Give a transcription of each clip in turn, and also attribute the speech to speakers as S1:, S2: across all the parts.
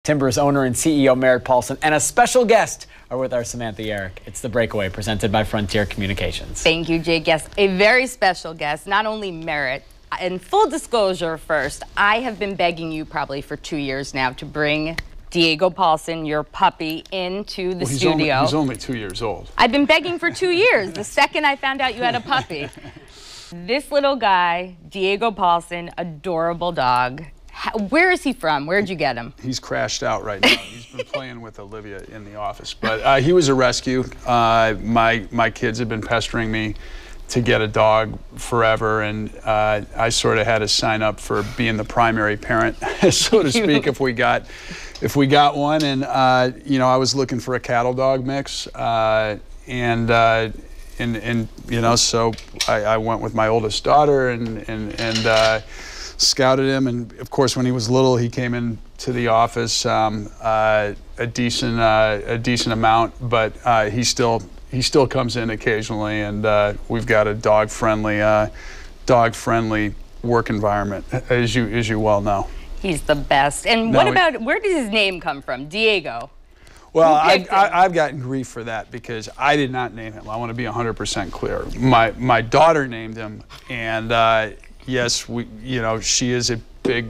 S1: Timbers owner and CEO Merritt Paulson and a special guest are with our Samantha Yarrick. It's the Breakaway presented by Frontier Communications.
S2: Thank you, Jake. Yes, a very special guest, not only Merritt. In full disclosure first, I have been begging you probably for 2 years now to bring Diego Paulson, your puppy, into the studio.
S3: He's only 2 years old.
S2: I've been begging for 2 years, the second I found out you had a puppy. This little guy, Diego Paulson, adorable dog. Where is he from? Where'd you get him?
S3: He's crashed out right now. He's been playing with Olivia in the office. But he was a rescue. My kids have been pestering me to get a dog forever, and I sort of had to sign up for being the primary parent, so to speak, if we got one. And you know, I was looking for a cattle dog mix, and you know, so I went with my oldest daughter and scouted him, and of course when he was little he came into the office a decent amount, but he still comes in occasionally, and we've got a dog friendly work environment, as you well know. He's
S2: the best. And what about, where did his name come from, Diego?
S3: Well, I've gotten grief for that because I did not name him. I want to be 100% clear. My daughter named him, and yes, you know, she is a big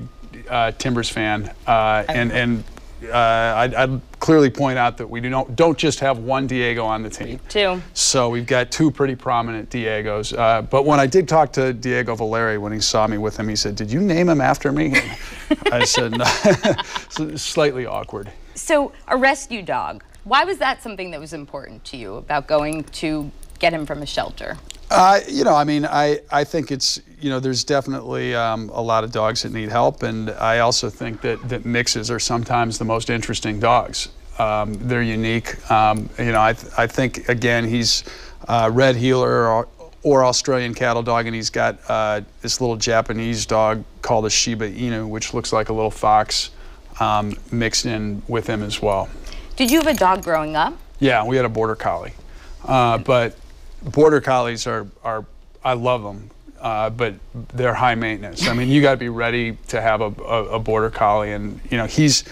S3: Timbers fan, and I'd clearly point out that we don't just have one Diego on the team.
S2: Two.
S3: So we've got two pretty prominent Diegos. But when I did talk to Diego Valeri when he saw me with him, he said, "Did you name him after me?" I said, "No." So slightly awkward.
S2: So a rescue dog. Why was that something that was important to you about going to get him from a shelter?
S3: You know, I mean, I think it's, you know, there's definitely a lot of dogs that need help, and I also think that mixes are sometimes the most interesting dogs. They're unique. You know, I think, again, he's red heeler or Australian cattle dog, and he's got this little Japanese dog called a Shiba Inu, which looks like a little fox, mixed in with him as well.
S2: Did you have a dog growing up?
S3: Yeah, we had a border collie, but border collies are I love them, but they're high maintenance. I mean, you got to be ready to have a border collie, and you know, he's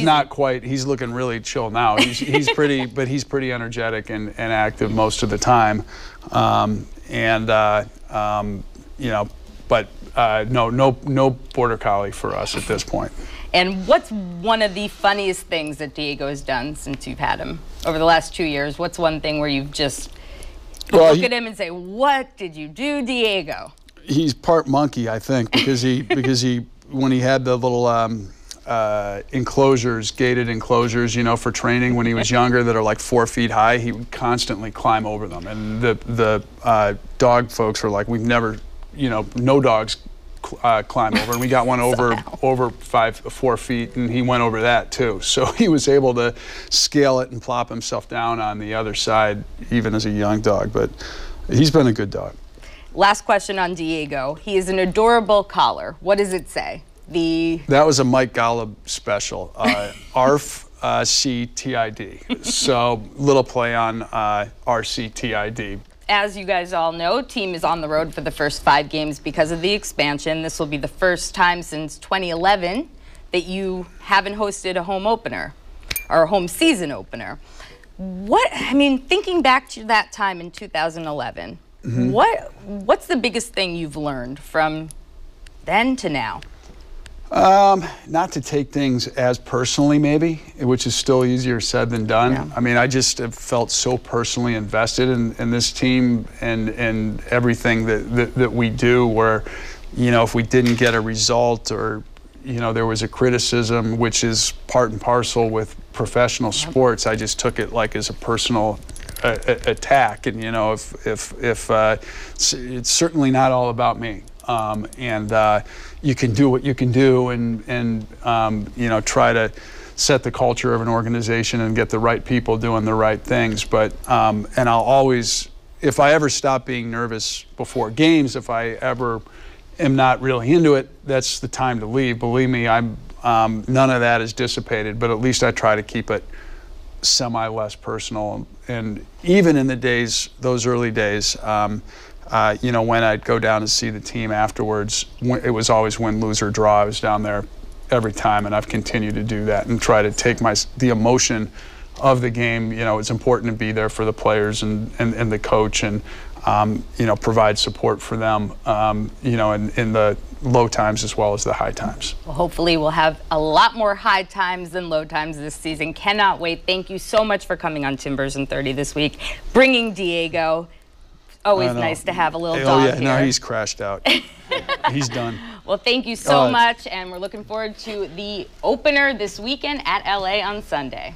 S3: not quite. He's looking really chill now. He's pretty, but he's pretty energetic and active most of the time, you know, but no border collie for us at this point.
S2: And what's one of the funniest things that Diego has done since you've had him over the last 2 years? What's one thing where you've just look at him and say, "What did you do, Diego?"
S3: He's part monkey, I think, because he when he had the little enclosures, gated enclosures, you know, for training when he was younger, that are like 4 feet high, he would constantly climb over them. And the dog folks were like, "We've never, you know, no dogs climb over," and we got one over 4 feet, and he went over that too. So he was able to scale it and plop himself down on the other side, even as a young dog. But he's been a good dog.
S2: Last question on Diego. He is an adorable collar. What does it say?
S3: That was a Mike Golub special. ARF CTID. So little play on RCTID.
S2: As you guys all know, team is on the road for the first 5 games because of the expansion. This will be the first time since 2011 that you haven't hosted a home opener or a home season opener. I mean, thinking back to that time in 2011, what's the biggest thing you've learned from then to now?
S3: Not to take things as personally, maybe, which is still easier said than done. Yeah. I mean, I just have felt so personally invested in this team and everything that we do, where, you know, if we didn't get a result, or, you know, there was a criticism, which is part and parcel with professional sports, I just took it like as a personal attack. And, you know, if it's certainly not all about me. You can do what you can do, and you know, try to set the culture of an organization and get the right people doing the right things. But and I'll always, if I ever stop being nervous before games, if I ever am not really into it, that's the time to leave. Believe me, I'm none of that is dissipated, but at least I try to keep it less personal. And even in the days, those early days, you know, when I'd go down to see the team afterwards, it was always win, lose, or draw. I was down there every time, and I've continued to do that and try to take the emotion of the game. You know, it's important to be there for the players and the coach, and you know, provide support for them, you know, in the low times as well as the high times.
S2: Well, hopefully we'll have a lot more high times than low times this season. Cannot wait. Thank you so much for coming on Timbers in 30 this week, bringing Diego. Always nice to have a little dog
S3: yeah,
S2: here.
S3: no, he's crashed out. He's done.
S2: Well, thank you so much, and we're looking forward to the opener this weekend at LA on Sunday.